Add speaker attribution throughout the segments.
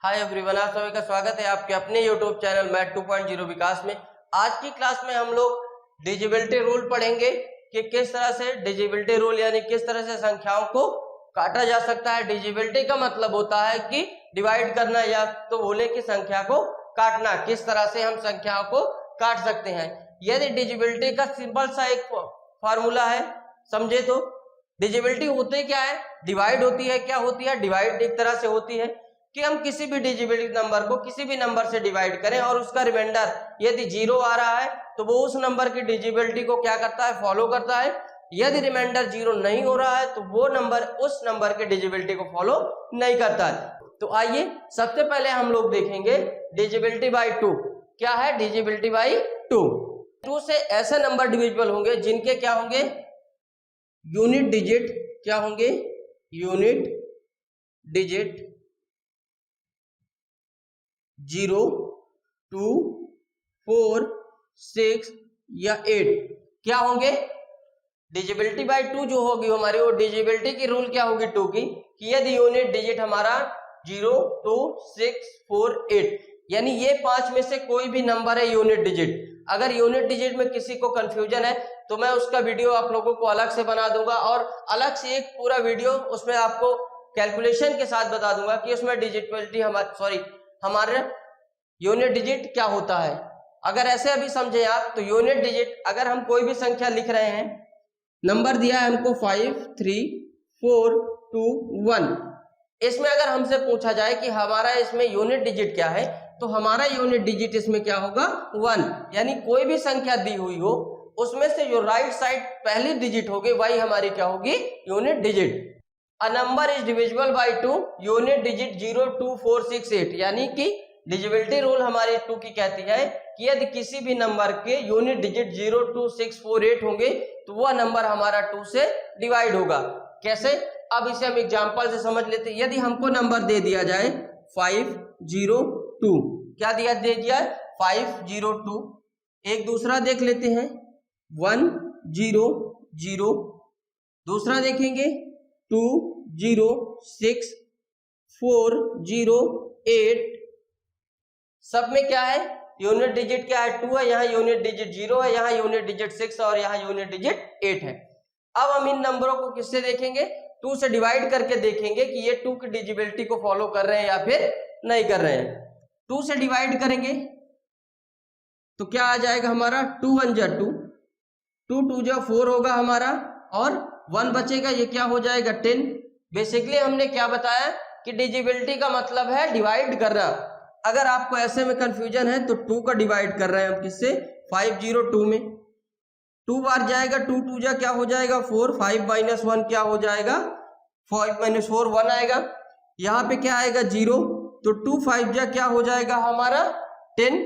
Speaker 1: Hi everyone, आप सभी का स्वागत है आपके अपने यूट्यूब चैनल मैथ 2.0 विकास में। आज की क्लास में हम लोग डिविजिबिलिटी रूल पढ़ेंगे कि किस तरह से डिविजिबिलिटी रूल यानी किस तरह से संख्याओं को काटा जा सकता है। डिविजिबिलिटी का मतलब होता है कि डिवाइड करना या तो बोले कि संख्या को काटना। किस तरह से हम संख्याओं को काट सकते हैं। यदि डिविजिबिलिटी का सिंपल सा एक फॉर्मूला है, समझे तो। डिविजिबिलिटी होती क्या है, डिवाइड होती है। क्या होती है? डिवाइड एक तरह से होती है कि हम किसी भी डिविजिबिलिटी नंबर को किसी भी नंबर से डिवाइड करें और उसका रिमाइंडर यदि 0 आ रहा है तो वो उस नंबर की डिविजिबिलिटी को क्या करता है, फॉलो करता है। यदि रिमाइंडर 0 नहीं हो रहा है तो वो नंबर उस नंबर की डिविजिबिलिटी को फॉलो नहीं करता है। तो आइए सबसे पहले हम लोग देखेंगे डिविजिबिलिटी बाय 2। क्या है डिविजिबिलिटी बाय 2? 2 से ऐसे नंबर डिविजिबल होंगे जिनके क्या होंगे, यूनिट डिजिट। क्या होंगे? यूनिट डिजिट 0, 2, 4, 6 या 8 क्या होंगे। डिविजिबिलिटी बाय 2 जो होगी हमारी, वो डिविजिबिलिटी की रूल क्या होगी 2 की, कि यदि यूनिट डिजिट हमारा 0, 2, 6, 4, 8 यानी ये 5 में से कोई भी नंबर है यूनिट डिजिट। अगर यूनिट डिजिट में किसी को कंफ्यूजन है तो मैं उसका वीडियो आप लोगों को अलग से बना दूंगा और अलग से एक पूरा वीडियो उसमें आपको कैलकुलेशन के साथ बता दूंगा कि उसमें डिजिटबिलिटी हमारे यूनिट डिजिट क्या होता है। अगर ऐसे अभी समझे आप तो यूनिट डिजिट, अगर हम कोई भी संख्या लिख रहे हैं, नंबर दिया है हमको 5, 3, 4, 2, 1, इसमें अगर हमसे पूछा जाए कि हमारा इसमें यूनिट डिजिट क्या है तो हमारा यूनिट डिजिट इसमें क्या होगा, 1। यानी कोई भी संख्या दी हुई हो उसमें से जो राइट साइड पहली डिजिट होगी वही हमारी क्या होगी, unit digit. A number is divisible bye 2 unit digit 0, 2, 4, 6, 8 यानी कि डिविजिबिलिटी रूल हमारी 2 की कहती है कि यदि किसी भी नंबर के यूनिट डिजिट 0, 2, 6, 4, 8 होंगे तो वह नंबर हमारा 2 से डिवाइड होगा। कैसे? अब इसे हम एग्जांपल से समझ लेते हैं। यदि हमको नंबर दे दिया जाए 5, 0, 2, क्या दे दिया है 5, 0, 2। एक दूसरा देख लेते हैं 1, 0, 0। दूसरा देखेंगे 2, 0, 6, 4, 0, 8। सब में क्या है, यूनिट डिजिट क्या है, 2 है। यहाँ यूनिट डिजिट 0 है, यहाँ यूनिट डिजिट 6 है और यहाँ यूनिट डिजिट 8 है। अब हम इन नंबरों को किससे देखेंगे, 2 से डिवाइड करके देखेंगे कि ये 2 की डिविजिबिलिटी को फॉलो कर रहे हैं या फिर नहीं कर रहे हैं। 2 से डिवाइड करेंगे तो क्या आ जाएगा हमारा, 2 1 जा 2, 2 2 जा 4 होगा हमारा और 1 बचेगा, ये क्या हो जाएगा 10। बेसिकली हमने क्या बताया कि डिविजिबिलिटी का मतलब है डिवाइड करना। अगर आपको ऐसे में कंफ्यूजन है तो 2 का डिवाइड कर रहे हैं हम किससे, 5, 0, 2 में। 2 बार जाएगा, 2 2 जा क्या हो जाएगा 4, 5 - 1 क्या हो जाएगा 5 - 4 1 आएगा। यहाँ पे क्या आएगा 0, तो 2 5 जा क्या हो जाएगा हमारा 10,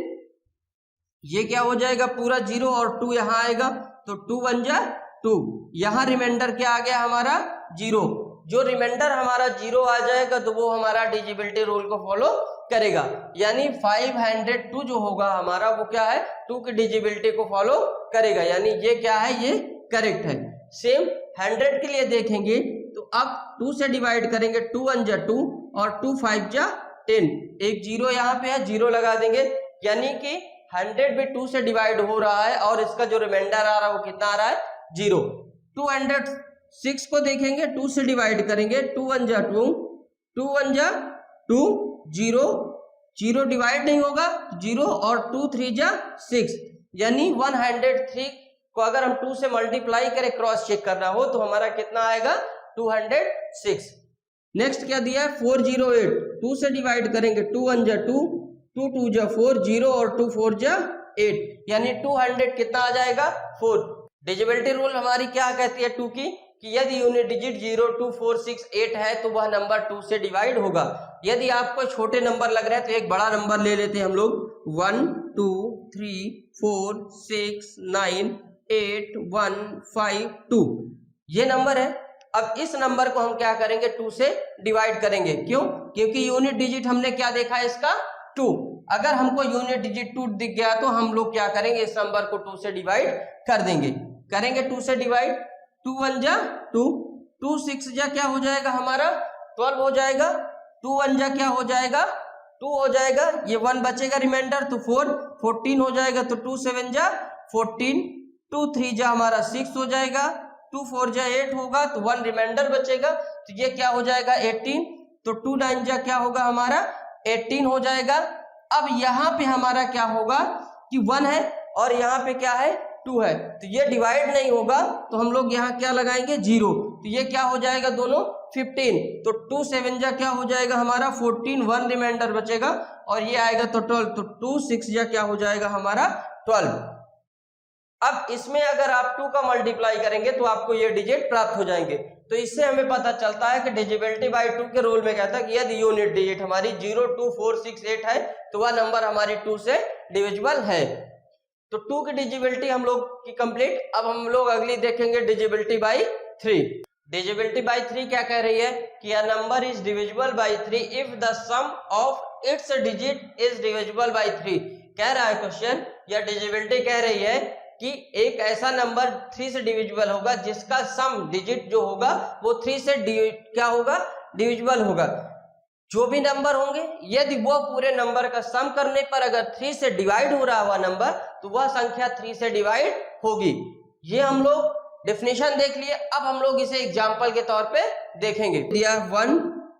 Speaker 1: ये क्या हो जाएगा पूरा 0 और 2 यहाँ आएगा तो 2 1 जा 2। यहाँ रिमाइंडर क्या आ गया हमारा 0। जो रिमाइंडर हमारा 0 आ जाएगा तो वो हमारा डिविजिबिलिटी रूल को फॉलो करेगा। यानी 502 जो होगा हमारा वो क्या है, 2 की डिविजिबिलिटी को फॉलो करेगा। यानी ये क्या है, ये करेक्ट है। सेम 100 के लिए देखेंगे तो अब 2 से डिवाइड करेंगे, 2 1 जा 2 और 2 5 जा 10। एक 0 यहाँ पे है, 0 लगा देंगे। यानी कि 100 भी 2 से डिवाइड हो रहा है और इसका जो रिमाइंडर आ रहा है वो कितना आ रहा है 0। 206 को देखेंगे, 2 से डिवाइड करेंगे, 2 1 जा 2, 2 1 जा 2, 0 0 डिवाइड नहीं होगा 0 और 2 3 जा 6। यानी 103 को अगर हम 2 से मल्टीप्लाई करें, क्रॉस चेक करना हो तो हमारा कितना आएगा 206। नेक्स्ट क्या दिया है 408, 2 से डिवाइड करेंगे, 2 1 जा 2, 2 2 जा 4, 0 और 2 4 जा 8 यानी 200 कितना आ जाएगा 4। डिविजिबिलिटी रूल हमारी क्या कहती है 2 की, कि यदि यूनिट डिजिट 0, 2, 4, 6, 8 है तो वह नंबर 2 से डिवाइड होगा। यदि आपको छोटे नंबर लग रहे हैं तो एक बड़ा नंबर ले लेते हैं हम लोग, 1 2 3 4 6 9 8 1 5 2 ये नंबर है। अब इस नंबर को हम क्या करेंगे 2 से डिवाइड करेंगे। क्यों? क्योंकि यूनिट डिजिट हमने क्या देखा है इसका 2। अगर हमको यूनिट डिजिट 2 दिख गया तो हम लोग क्या करेंगे, इस नंबर को 2 से डिवाइड कर देंगे। करेंगे 2 से डिवाइड, 2 1 जा 2, 2 6 जा क्या हो जाएगा हमारा 12 हो जाएगा, 2 1 जा क्या हो जाएगा 2 हो जाएगा, ये 1 बचेगा रिमाइंडर तो 4, 14 हो जाएगा तो 2 7 जा 14, 2 3 जा हमारा 6 हो जाएगा, 2 4 जा 8 होगा तो 1 रिमाइंडर बचेगा तो ये क्या हो जाएगा 18, तो 2 9 जा क्या होगा हमारा 18 हो जाएगा। अब यहाँ पे हमारा क्या होगा कि 1 है और यहाँ पे क्या है 2 है, तो ये डिवाइड नहीं होगा तो हम लोग यहाँ क्या लगाएंगे 0, तो ये क्या हो जाएगा दोनों 15, तो 2 7 जा क्या हो जाएगा हमारा 14, 1 रिमाइंडर बचेगा और ये आएगा तो 12, तो 2 6 जा क्या हो जाएगा हमारा 12। अब इसमें अगर आप 2 का मल्टीप्लाई करेंगे तो आपको ये डिजिट प्राप्त हो जाएंगे। तो इससे हमें पता चलता है कि डिजिबिलिटी बाय 2 के रूल में कहता है कि यदि यूनिट डिजिट हमारी 0 2 4 6 8 है तो वह नंबर हमारी 2 से डिविजिबल है। तो 2 की डिजिबिलिटी हम लोग की कंप्लीट। अब हम लोग अगली देखेंगे डिजिबिलिटी बाय 3। डिजिबिलिटी बाय 3 क्या कह रही है कि a number is divisible by 3 if the sum of its digit is divisible by 3। कह रहा है क्वेश्चन या डिजिबिलिटी कह रही है कि एक ऐसा नंबर 3 से डिविजिबल होगा जिसका सम डिजिट जो होगा वो 3 से क्या होगा डिविजिबल होगा। जो भी नंबर होंगे यदि वो पूरे नंबर का सम करने पर अगर 3 से डिवाइड हो रहा हुआ नंबर तो वह संख्या 3 से डिवाइड होगी। ये हम लोग डेफिनेशन देख लिए। अब हम लोग इसे एग्जाम्पल के तौर पे देखेंगे। दिया 1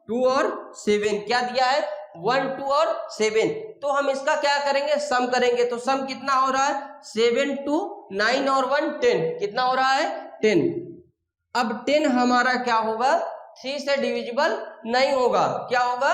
Speaker 1: 2 और 7, क्या दिया है 1 2 और 7, तो हम इसका क्या करेंगे सम करेंगे। तो सम कितना हो रहा है 7 2 9 और 1 10, कितना हो रहा है 10। अब 10 हमारा क्या होगा 3 से डिविजिबल नहीं होगा। क्या होगा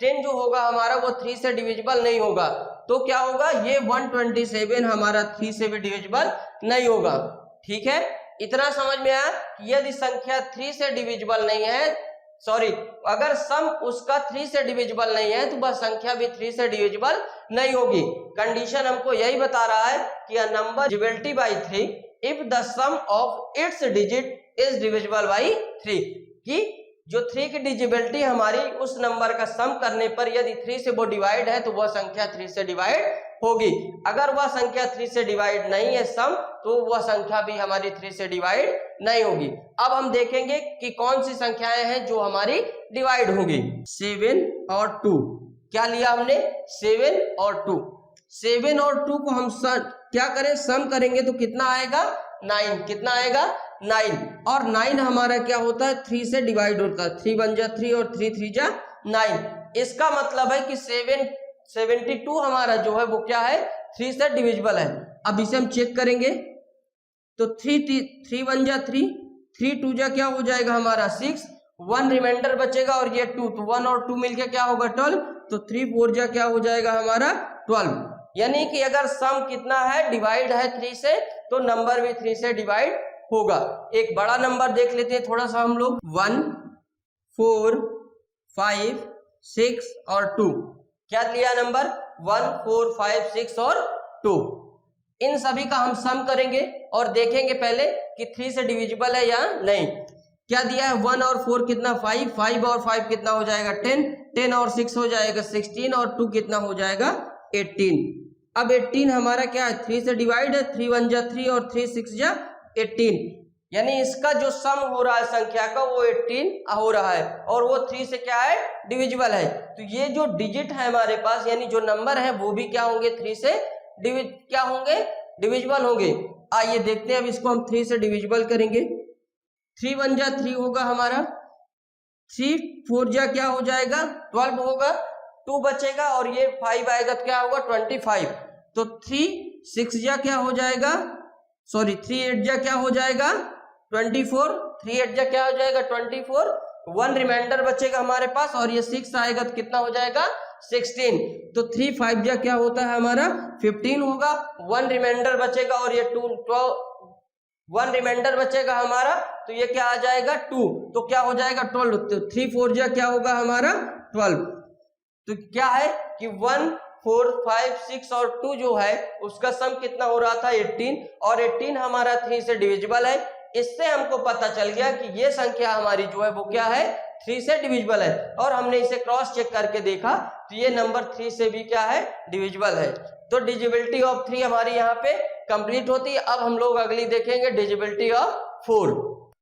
Speaker 1: 10 जो होगा हमारा वो 3 से डिविजिबल नहीं होगा। तो क्या होगा ये 127 हमारा 3 से भी डिविजिबल नहीं होगा। ठीक है, इतना समझ में आया कि यदि संख्या 3 से डिविजिबल नहीं है, सॉरी अगर सम उसका 3 से डिविजिबल नहीं है तो वह संख्या भी 3 से डिविजिबल नहीं होगी। कंडीशन हमको यही बता रहा है कि a number divisibility by 3 if the sum of its digit is divisible by 3, कि जो 3 की डिजिबिलिटी हमारी उस नंबर का सम करने पर यदि 3 से वो डिवाइड है तो वह संख्या 3 से डिवाइड होगी। अगर वह संख्या 3 से डिवाइड नहीं है सम तो वह संख्या भी हमारी 3 से डिवाइड नहीं होगी। अब हम देखेंगे कि कौन सी संख्याएं हैं जो हमारी डिवाइड होंगी। 7 और 2, क्या लिया हमने 7 और 2। 7 और 2 को हम क्या करें सम करेंगे तो कितना आएगा 9, कितना आएगा 9, और 9 हमारा क्या होता है 3 से डिवाइड होता है। 3 1 जा 3 और 3 3 जा 9। इसका मतलब है कि 72 हमारा जो है वो क्या है 3 से डिविजिबल है। अब इसे हम चेक करेंगे तो 3 1 जा 3, 3 2 जा क्या हो जाएगा हमारा 6, 1 रिमाइंडर बचेगा और ये 2, तो 1 और 2 मिलके क्या होगा 12, तो 3 4 जा क्या हो जाएगा हमारा 12। यानी कि अगर सम कितना है डिवाइड है 3 से तो नंबर भी 3 से डिवाइड होगा। एक बड़ा नंबर देख लेते हैं थोड़ा सा हम लोग 1 4 5 6 और 2, क्या लिया नंबर 1 4 5 6 और 2। इन सभी का हम सम करेंगे और देखेंगे पहले कि 3 से डिविजिबल है या नहीं। क्या दिया है 1 और 4 कितना 5, 5 और 5 कितना हो जाएगा 10, 10 और 6 हो जाएगा 16 और 2 कितना हो जाएगा 18। अब 18 हमारा क्या है 3 से डिवाइड है, 3 1 जा 3 और 3 6 जा 18, यानी इसका जो सम हो रहा है संख्या का वो 18 हो रहा है और वो 3 से क्या है डिविजिबल है। तो ये जो डिजिट है हमारे पास यानी जो नंबर है वो भी क्या होंगे 3 से क्या होंगे डिविजिबल होंगे। आइए देखते हैं अब इसको हम 3 से डिविजिबल करेंगे। 3 1 जा 3 होगा हमारा, 3 4 जा क्या हो जाएगा 12 होगा, 2 बचेगा और ये 5 आएगा तो क्या होगा 25। तो 3 6 जा क्या हो जाएगा, सॉरी 3 8 जा क्या हो जाएगा 24, 3 8 जा क्या हो जाएगा 24, 1 रिमाइंडर बचेगा हमारे पास और ये 6 आएगा तो कितना हो जाएगा 16। तो 3 5 जा क्या होता है हमारा 15 होगा, 1 रिमाइंडर बचेगा और ये 1 रिमाइंडर बचेगा हमारा तो ये क्या आ जाएगा 2, तो क्या हो जाएगा 12। तो 3 4 जा क्या होगा हमारा 12। तो क्या है कि 1 4 5 6 और 2 जो है उसका सम कितना हो रहा था 18 और 18 हमारा 3 से डिविजिबल है। इससे हमको पता चल गया कि ये संख्या हमारी जो है वो क्या है 3 से डिविजिबल है और हमने इसे क्रॉस चेक करके देखा तो ये नंबर 3 से भी क्या है डिविजिबल है। तो डिजिबिलिटी ऑफ 3 हमारी यहाँ पे कंप्लीट होती है। अब हम लोग अगली देखेंगे डिजिबिलिटी ऑफ 4।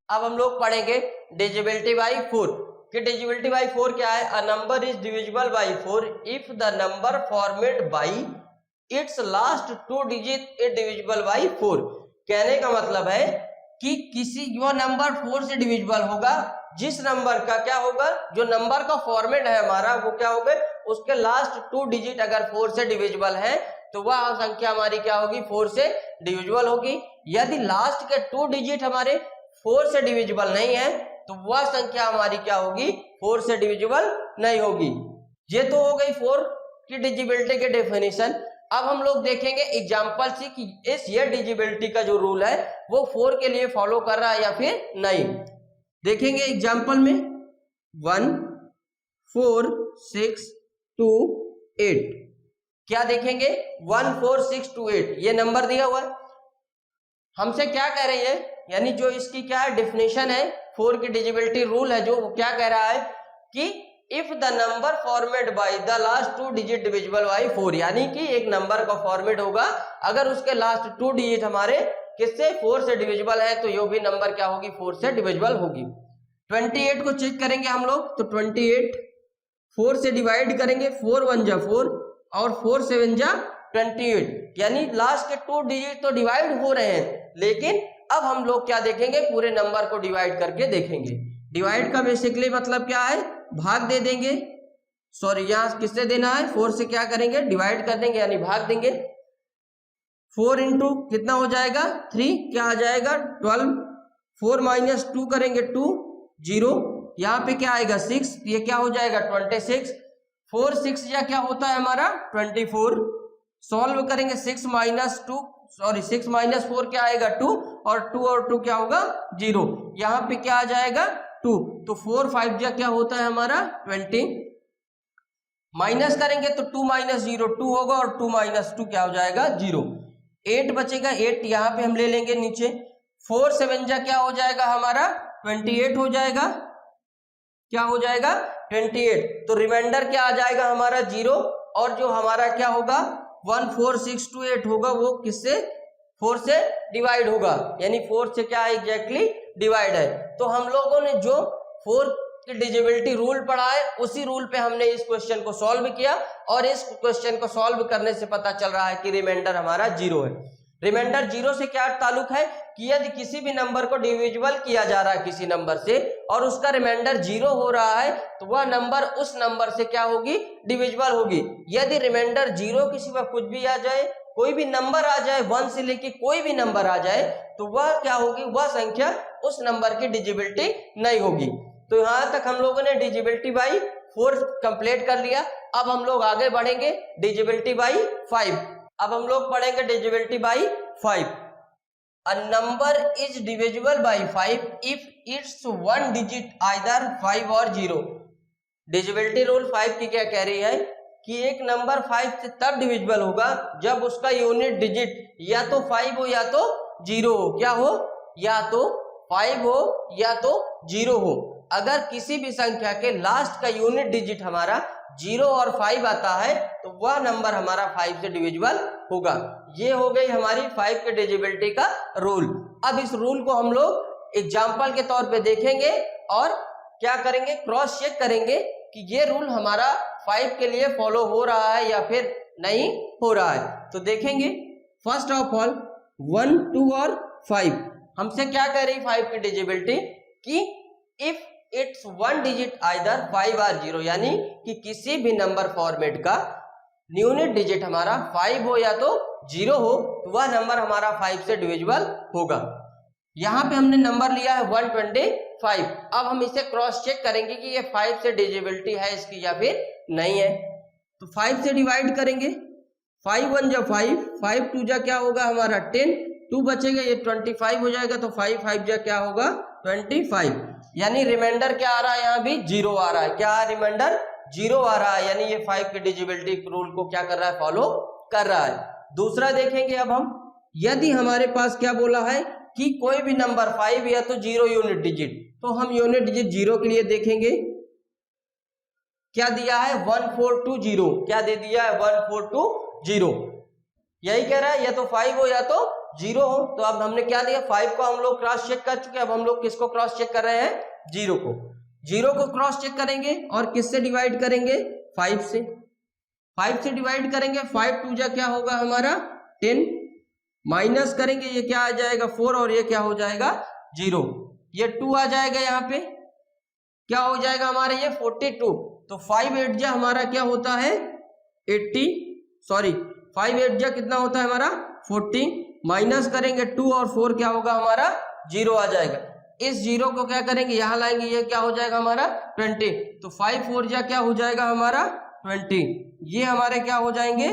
Speaker 1: अब हम लोग पढ़ेंगे डिजिबिलिटी बाय 4। कि डिविजिबिलिटी बाई 4 क्या है, अ number is divisible by 4 if the number format by its last 2 digit is divisible by 4। कहने का मतलब है कि किसी जो नंबर 4 से डिविजिबल होगा, जिस नंबर का क्या होगा, जो नंबर का फॉर्मेट है हमारा वो क्या होगा, उसके लास्ट 2 डिजिट अगर 4 से डिविजिबल है तो वह संख्या हमारी क्या होगी, 4 से डिविजिबल होगी। यदि लास्ट के 2 डिजिट हमारे 4 से डिविजिबल नहीं है तो वह संख्या हमारी क्या होगी, 4 से डिविजिबल नहीं होगी। ये तो हो गई 4 की डिविजिबिलिटी के डेफिनेशन। अब हम लोग देखेंगे एग्जांपल से कि इस ये डिविजिबिलिटी का जो रूल है वो 4 के लिए फॉलो कर रहा है या फिर नहीं। देखेंगे एग्जांपल में 1 4 6 2 8, क्या देखेंगे 1 4 6 2 8 ये नंबर दिया हुआ है। हमसे क्या कह रही है, यानी जो इसकी क्या है डेफिनेशन है 4 की डिविजिबिलिटी रूल है जो वो क्या कह रहा है कि if the number format by the last 2 digit divisible by 4, यानी कि एक नंबर का फॉर्मेट होगा अगर उसके लास्ट 2 डिजिट हमारे किससे 4 से डिविजिबल है तो ये भी नंबर क्या होगी, 4 से डिविजिबल होगी। 28 को चेक करेंगे हम लोग तो 28 4 से डिवाइड करेंगे, 4 1 जा 4 और 4 7 जा 28, यानी लास्ट के 2 डिजिट तो डिवाइड हो रहे हैं, लेकिन अब हम लोग क्या देखेंगे, पूरे नंबर को डिवाइड करके देखेंगे। डिवाइड का बेसिकली मतलब क्या है, भाग दे देंगे, सॉरी यहाँ किससे देना है, 4 से क्या करेंगे, डिवाइड कर देंगे यानी भाग देंगे। 4 इंटू कितना हो जाएगा 3, क्या आ जाएगा 12, 4 माइनस 2 करेंगे 2 0, यहाँ पे क्या आएगा 6, ये क्या हो जाएगा 26, 4 6 या क्या होता है हमारा 24, सॉल्व करेंगे 6 माइनस 2 सॉरी 6 माइनस 4 क्या आएगा 2 और 2 क्या होगा 0, यहाँ पे क्या आ जाएगा 2, तो 4 5 जा क्या होता है हमारा 20, माइनस करेंगे तो 2 माइनस 0 2 होगा और 2 माइनस 2 क्या हो जाएगा 0, 8 बचेगा 8 यहाँ पे हम ले लेंगे नीचे, 4 7 जा क्या हो जाएगा हमारा 28 हो जाएगा, क्या हो जाएगा 28, तो रिमाइंडर क्या आ जाएगा हमारा 0 और जो हमारा क्या होगा 1 4 6 2 8 होगा वो किससे 4 से डिवाइड होगा, यानी 4 से क्या एग्जैक्टली डिवाइड है। तो हम लोगों ने जो 4 की डिविजिबिलिटी रूल पढ़ा है उसी रूल पे हमने इस क्वेश्चन को सॉल्व किया और इस क्वेश्चन को सॉल्व करने से पता चल रहा है कि रिमाइंडर हमारा 0 है। रिमाइंडर 0 से क्या ताल्लुक है कि यदि किसी भी नंबर को डिविजिबल किया जा रहा है किसी नंबर से और उसका रिमाइंडर 0 हो रहा है तो वह नंबर उस नंबर से क्या होगी, डिविजिबल होगी। यदि रिमाइंडर 0 के सिवा कुछ भी आ जाए, कोई भी नंबर आ जाए 1 से लेके कोई भी नंबर आ जाए तो वह क्या होगी, वह संख्या उस नंबर की डिविजिबिलिटी नहीं होगी। तो यहाँ तक हम लोगों ने डिविजिबिलिटी बाई 4 कंप्लीट कर लिया। अब हम लोग आगे बढ़ेंगे डिविजिबिलिटी बाई 5। अब हम लोग पढ़ेंगे divisibility by 5। A number is divisible by 5 if it's 1 digit either 5 और 0। डिविजिबिलिटी रूल 5 की क्या कह रही है कि एक नंबर 5 से तब डिविजिबल होगा जब उसका यूनिट डिजिट या तो 5 हो या तो 0 हो। क्या हो, या तो 5 हो या तो 0 हो। अगर किसी भी संख्या के लास्ट का यूनिट डिजिट हमारा 0 और 5 आता है तो वह नंबर हमारा 5 से डिविजिबल होगा। ये हो गई हमारी 5 के डिविजिबिलिटी का रूल। अब इस रूल को हम लोग एग्जाम्पल के तौर पे देखेंगे और क्या करेंगे, क्रॉस चेक करेंगे कि ये रूल हमारा 5 के लिए फॉलो हो रहा है या फिर नहीं हो रहा है। तो देखेंगे फर्स्ट ऑफ ऑल 1 2 और 5 हमसे क्या कह रही 5 की डिविजिबिलिटी कि इफ इट्स 1 डिजिट आइदर 5 और 0, यानी कि किसी भी नंबर फॉर्मेट का यूनिट डिजिट हमारा 5 हो या तो 0 हो तो वह नंबर हमारा 5 से डिविजिबल होगा। यहाँ पे हमने नंबर लिया है 125। अब हम इसे क्रॉस चेक करेंगे कि ये 5 से डिविजिबिलिटी है इसकी या फिर नहीं है। तो 5 से डिवाइड करेंगे, 5 1 जा 5, 5 2 जा क्या होगा हमारा 10, 2 बचेगा ये 25 हो जाएगा, तो 5 5 जा क्या होगा 25, यानी रिमाइंडर क्या आ रहा है, यहाँ भी 0 आ रहा है। क्या रिमाइंडर 0 आ रहा है, यानी ये 5 के डिविजिबिलिटी रूल को क्या कर रहा है, फॉलो कर रहा है। दूसरा देखेंगे अब हम, यदि हमारे पास क्या बोला है कि कोई भी नंबर 5 या तो 0 यूनिट डिजिट, तो हम यूनिट डिजिट 0 के लिए देखेंगे क्या दिया है 1420। क्या दे दिया है 1420, यही कह रहा है या तो 5 हो या तो 0 हो। तो अब हमने क्या दिया 5 को हम लोग क्रॉस चेक कर चुके, अब हम लोग किसको क्रॉस चेक कर रहे हैं 0 को। जीरो को क्रॉस चेक करेंगे और किससे डिवाइड करेंगे, 5 से। 5 से डिवाइड करेंगे, 5 2 जा क्या होगा हमारा 10, माइनस करेंगे ये क्या आ जाएगा 4 और ये क्या हो जाएगा 0, ये 2 आ जाएगा, यहाँ पे क्या हो जाएगा हमारा ये 42। तो 5 8 जा हमारा क्या होता है 5 8 जा कितना होता है हमारा 40, माइनस करेंगे 2 और 4 क्या होगा हमारा 0 आ जाएगा। इस 0 को क्या करेंगे यहाँ लाएंगे, ये क्या हो जाएगा हमारा 20। तो 5 4 जा क्या हो जाएगा हमारा 20, ये हमारे क्या हो जाएंगे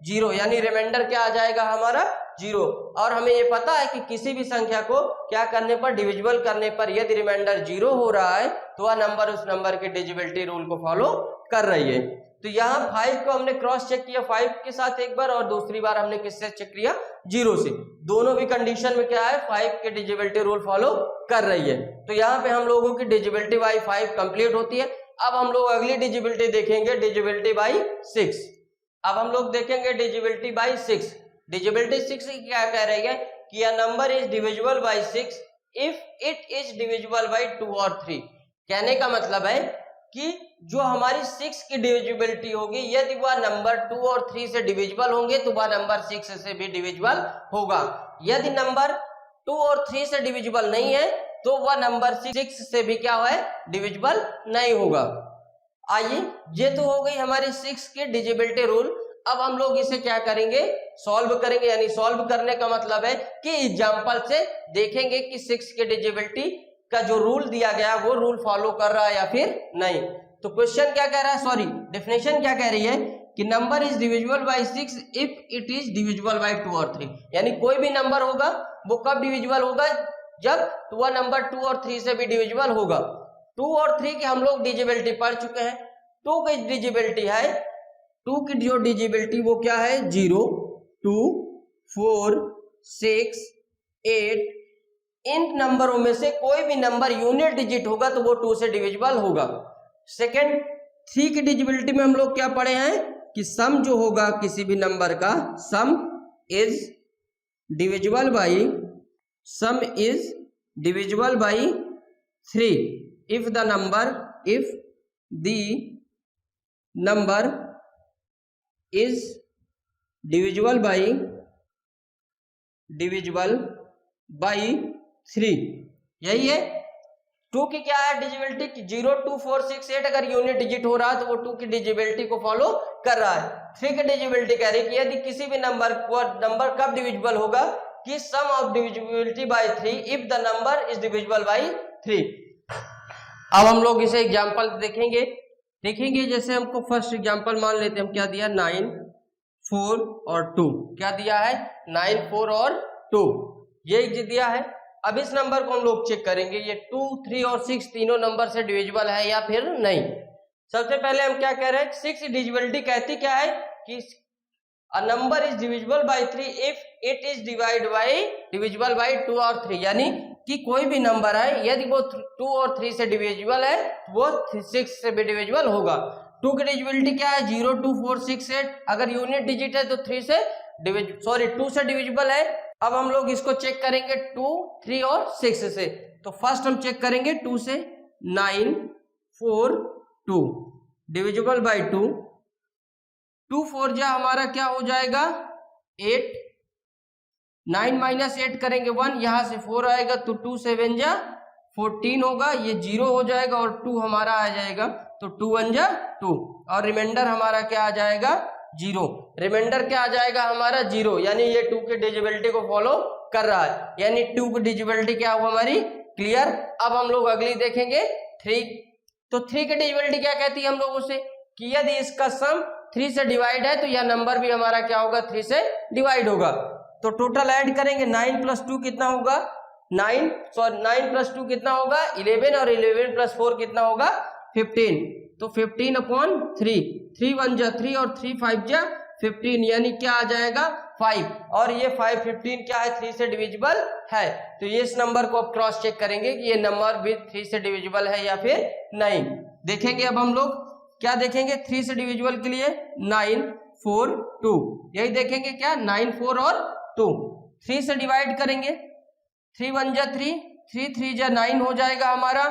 Speaker 1: 0, यानी रिमाइंडर क्या आ जाएगा हमारा 0। और हमें ये पता है कि किसी भी संख्या को क्या करने पर, डिविजिबल करने पर यदि रिमाइंडर 0 हो रहा है तो वह नंबर उस नंबर के डिविजिबिलिटी रूल को फॉलो कर रही है। तो यहाँ 5 को हमने क्रॉस चेक किया 5 के साथ एक बार, और दूसरी बार हमने किससे चेक किया 0 से। दोनों भी कंडीशन में क्या है 5 के डिविजिबिलिटी रूल फॉलो कर रही है। तो यहाँ पे हम लोगों की डिविजिबिलिटी बाई 5 कंप्लीट होती है। अब हम लोग अगली डिविजिबिलिटी देखेंगे, डिविजिबिलिटी बाई 6। अब हम लोग देखेंगे डिविजिबिलिटी बाई 6। डिविजिबिलिटी 6 क्या कह रही है कि a number is divisible by 6 if it is divisible by 2 और 3। कहने का मतलब है कि जो हमारी 6 की डिविजिबिलिटी होगी, यदि वह नंबर 2 और 3 से डिविजिबल होंगे तो वह नंबर 6 से भी डिविजिबल होगा। यदि नंबर 2 और 3 से डिविजिबल नहीं है तो वह नंबर 6 से भी क्या है डिविजिबल नहीं होगा। आइए, ये तो हो गई हमारी 6 की डिविजिबिलिटी रूल। अब हम लोग इसे क्या करेंगे, सॉल्व करेंगे। यानी सॉल्व करने का मतलब है कि एग्जांपल से देखेंगे कि 6 के डिविजिबिलिटी का जो रूल दिया गया वो रूल फॉलो कर रहा है या फिर नहीं। तो क्वेश्चन क्या कह रहा है, सॉरी डेफिनेशन क्या कह रही है कि number is divisible bye 6 if it is divisible bye 2 और 3। यानी कोई भी नंबर होगा वो कब डिविजिबल होगा, जब वह नंबर 2 और 3 से भी डिविजिबल होगा। 2 और 3 की हम लोग डिविजिबिलिटी पढ़ चुके हैं। 2 की डिविजिबिलिटी है, 2 की जो डिविजिबिलिटी वो क्या है 0 2 4 6 8। इन नंबरों में से कोई भी नंबर यूनिट डिजिट होगा तो वो 2 से डिविजिबल होगा। सेकंड, 3 की डिविजिबिलिटी में हम लोग क्या पढ़े हैं कि सम जो होगा किसी भी नंबर का, सम is divisible by 3 if the number is divisible by 3। यही है 2 की क्या है डिविजिबिलिटी 0 2 4 6 8। अगर यूनिट डिजिट हो रहा है तो वो 2 की डिविजिबिलिटी को फॉलो कर रहा है। 3 की डिविजिबिलिटी कह रही है कि यदि किसी भी नंबर कब डिविजिबल होगा कि sum of divisibility by 3 if the number is divisible by 3। अब हम लोग इसे एग्जांपल देखेंगे। जैसे हमको फर्स्ट एग्जांपल मान लेते हैं, हम क्या दिया 9 4 और 2। क्या दिया है 9 4 और 2, ये दिया है। अब इस नंबर को हम लोग चेक करेंगे ये 2 3 और 6 तीनों नंबर से डिविजिबल है या फिर नहीं। सबसे पहले हम क्या कह रहे हैं, 6 डिविजिबिलिटी कहती क्या है कि a number is divisible by 3 if it is divisible bye 2 और 3। यानी कि कोई भी नंबर है यदि वो 2 और 3 से डिविजिबल है वो 6 से भी डिविजिबल होगा। 2 की डिविजिबिलिटी क्या है 0 2 4 6 8। अगर यूनिट डिजिट है तो 2 से डिविजिबल है। अब हम लोग इसको चेक करेंगे 2 3 और 6 से। तो फर्स्ट हम चेक करेंगे 2 से, 9 4 2 डिविजिबल बाय 2। 2 4 जा हमारा क्या हो जाएगा 8। 9 माइनस 8 करेंगे 1, यहाँ से 4 आएगा तो 2 7 जा 14 होगा, ये 0 हो जाएगा और 2 हमारा आ जाएगा तो 2 1 जा 2 और रिमाइंडर हमारा क्या आ जाएगा 0। रिमाइंडर क्या आ जाएगा हमारा 0, यानी ये 2 की डिविजिबिलिटी को फॉलो कर रहा है। यानी 2 की डिविजिबिलिटी क्या हुआ हमारी क्लियर। अब हम लोग अगली देखेंगे 3। तो 3 की डिविजिबिलिटी क्या कहती है हम लोग उसे कि यदि इसका सम 3 से डिवाइड है तो यह नंबर भी हमारा क्या होगा 3 से डिवाइड होगा। तो टोटल ऐड करेंगे 9 प्लस 2 कितना होगा 9 प्लस 2 कितना होगा 11 और 11 प्लस 4 कितना होगा 15। तो 15 अपॉन 3, 3 1 जा 3 और 3 5 जा 15, यानी क्या आ जाएगा 5। और ये 5 15 क्या है 3 से डिविजिबल है। तो ये इस नंबर को अब क्रॉस चेक करेंगे कि ये नंबर भी 3 से डिविजिबल है या फिर नहीं। देखेंगे अब हम लोग क्या देखेंगे 3 से डिविजिबल के लिए 9 4 2, यही देखेंगे क्या 9 4 और 2। 3 से डिवाइड करेंगे 3 1 जा 3, 3 3 जा 9 हो जाएगा हमारा।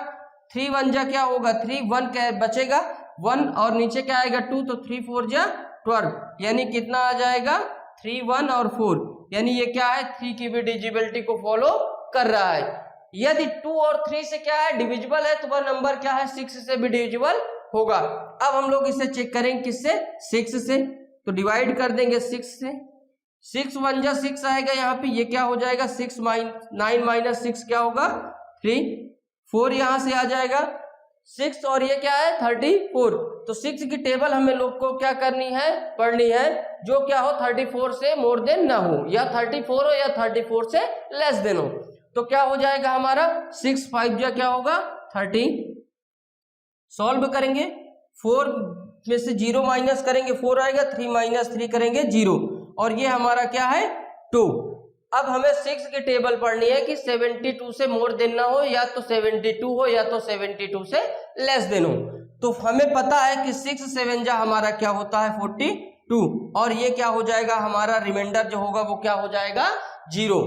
Speaker 1: 3 1 जा क्या होगा 3 1 क्या बचेगा 1 और नीचे क्या आएगा 2 तो 3 4 जा 12 यानी कितना आ जाएगा 3 1 और 4 यानी ये क्या है 3 की भी डिविजिबिलिटी को फॉलो कर रहा है। यदि 2 और 3 से क्या है डिविजिबल है तो वह नंबर क्या है 6 से भी डिविजिबल होगा। अब हम लोग इसे चेक करेंगे किससे 6 से, तो डिवाइड कर देंगे 6 से, 6 1 जा 6 आएगा यहाँ पे, ये क्या हो जाएगा 6 9 माइनस 6 क्या होगा 3, 4 यहाँ से आ जाएगा 6 और ये क्या है 34, तो 6 की टेबल हमें लोग को क्या करनी है पढ़नी है जो क्या हो 34 से मोर देन ना हो, या 34 हो या 34 से लेस देन हो। तो क्या हो जाएगा हमारा 6 5 जा क्या होगा 30, सॉल्व करेंगे 4 में से 0 माइनस करेंगे 4 आएगा, 3 माइनस 3 करेंगे 0 और ये हमारा क्या है 2। अब हमें 6 की टेबल पढ़नी है कि 72 से मोर देन ना हो, या तो 72 हो या तो 72 से लेस देन हो। तो हमें पता है कि 6 7 जा हमारा क्या होता है 42 और ये क्या हो जाएगा हमारा रिमाइंडर जो होगा वो क्या हो जाएगा 0।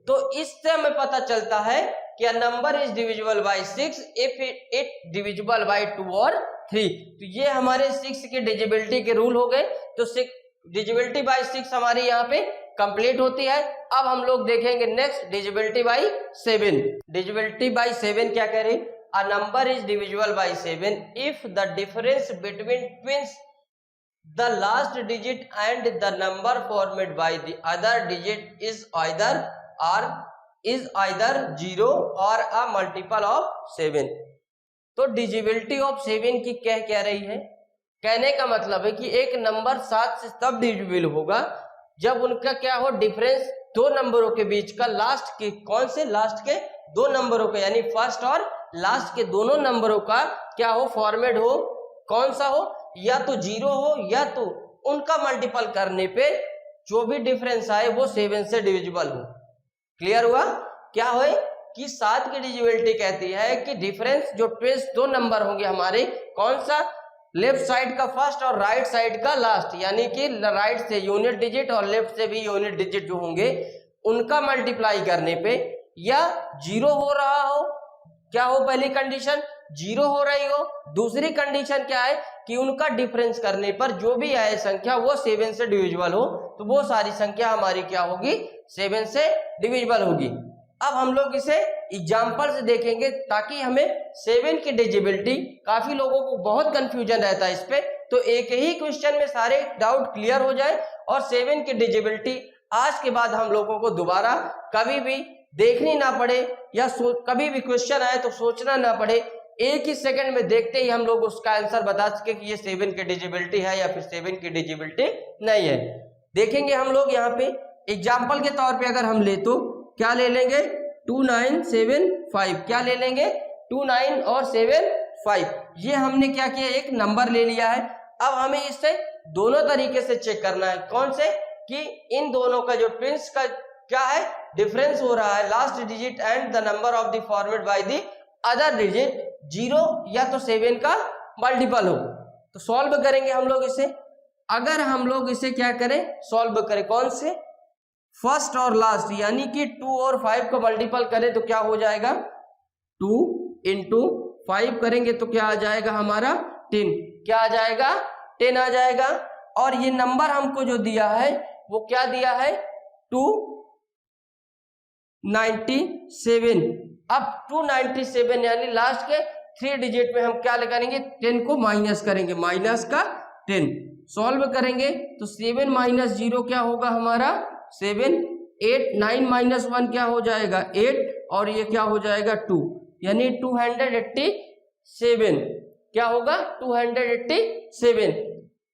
Speaker 1: तो इससे हमें पता चलता है कि a number is divisible by 6 if it divisible by 2 और 3। तो ये हमारे 6 के डिविजिबिलिटी के रूल हो गए। तो डिविजिबिलिटी बाय 6 हमारी यहाँ पे कंप्लीट होती है। अब हम लोग देखेंगे next divisibility bye 7। Divisibility bye 7 क्या कह रही, a number is divisible by 7 if the difference between twins the last digit and the number formed by the other digit is either 0 or a multiple of 7। तो divisibility of 7 की कह रही है, कहने का मतलब है कि एक नंबर 7 से तब डिविजिबल होगा जब उनका क्या हो डिफरेंस दो नंबरों के बीच का लास्ट के कौन से लास्ट के दो नंबरों का यानी फर्स्ट और लास्ट के दोनों नंबरों का क्या हो फॉर्मेट हो, कौन सा हो, या तो 0 हो या तो उनका मल्टीपल करने पे जो भी डिफरेंस आए वो 7 से डिविजिबल हो। क्लियर हुआ क्या हो कि 7 की डिविजिबिलिटी कहती है कि डिफरेंस जो ट्विंस दो नंबर होंगे हमारे, कौन सा लेफ्ट साइड का फर्स्ट और राइट साइड का लास्ट, यानी कि राइट से यूनिट डिजिट और लेफ्ट से भी यूनिट डिजिट जो होंगे उनका मल्टीप्लाई करने पे या 0 हो रहा हो, क्या हो पहली कंडीशन 0 हो रही हो, दूसरी कंडीशन क्या है कि उनका डिफरेंस करने पर जो भी आए संख्या वो 7 से डिविजिबल हो, तो वो सारी संख्या हमारी क्या होगी 7 से डिविजिबल होगी। अब हम लोग इसे एग्जाम्पल से देखेंगे ताकि हमें 7 की डिविजिबिलिटी, काफी लोगों को बहुत कंफ्यूजन रहता है इस पे, तो एक ही क्वेश्चन में सारे डाउट क्लियर हो जाए और 7 की डिविजिबिलिटी आज के बाद हम लोगों को दोबारा कभी भी देखनी ना पड़े या कभी भी क्वेश्चन आए तो सोचना ना पड़े, एक ही सेकंड में देखते ही हम लोग उसका आंसर बता सके कि ये 7 की डिविजिबिलिटी है या फिर 7 की डिविजिबिलिटी नहीं है। देखेंगे हम लोग यहाँ पे एग्जाम्पल के तौर पे अगर हम ले तो क्या ले लेंगे 2 9 7 5, क्या ले लेंगे 2 9 और 7 5, ये हमने क्या किया एक नंबर ले लिया है। अब हमें इससे दोनों तरीके से चेक करना है, कौन से कि इन दोनों का जो ट्विंस का क्या है डिफरेंस हो रहा है last digit and the number of the format by the other digit 0 या तो 7 का मल्टीपल हो। तो सॉल्व करेंगे हम लोग इसे, अगर हम लोग इसे क्या करें सॉल्व करें कौन से फर्स्ट और लास्ट यानी कि 2 और 5 को मल्टीपल करें तो क्या हो जाएगा 2 इंटू 5 करेंगे तो क्या आ जाएगा हमारा 10, क्या आ जाएगा 10 आ जाएगा। और ये नंबर हमको जो दिया है वो क्या दिया है 297। अब 297 यानी लास्ट के 3 डिजिट में हम क्या लगाएंगे 10 को माइनस करेंगे, माइनस का 10 सॉल्व करेंगे तो 7 माइनस 0 क्या होगा हमारा 7, 8 9 माइनस 1 क्या हो जाएगा 8 और ये क्या हो जाएगा 2 यानी 287 क्या होगा 287।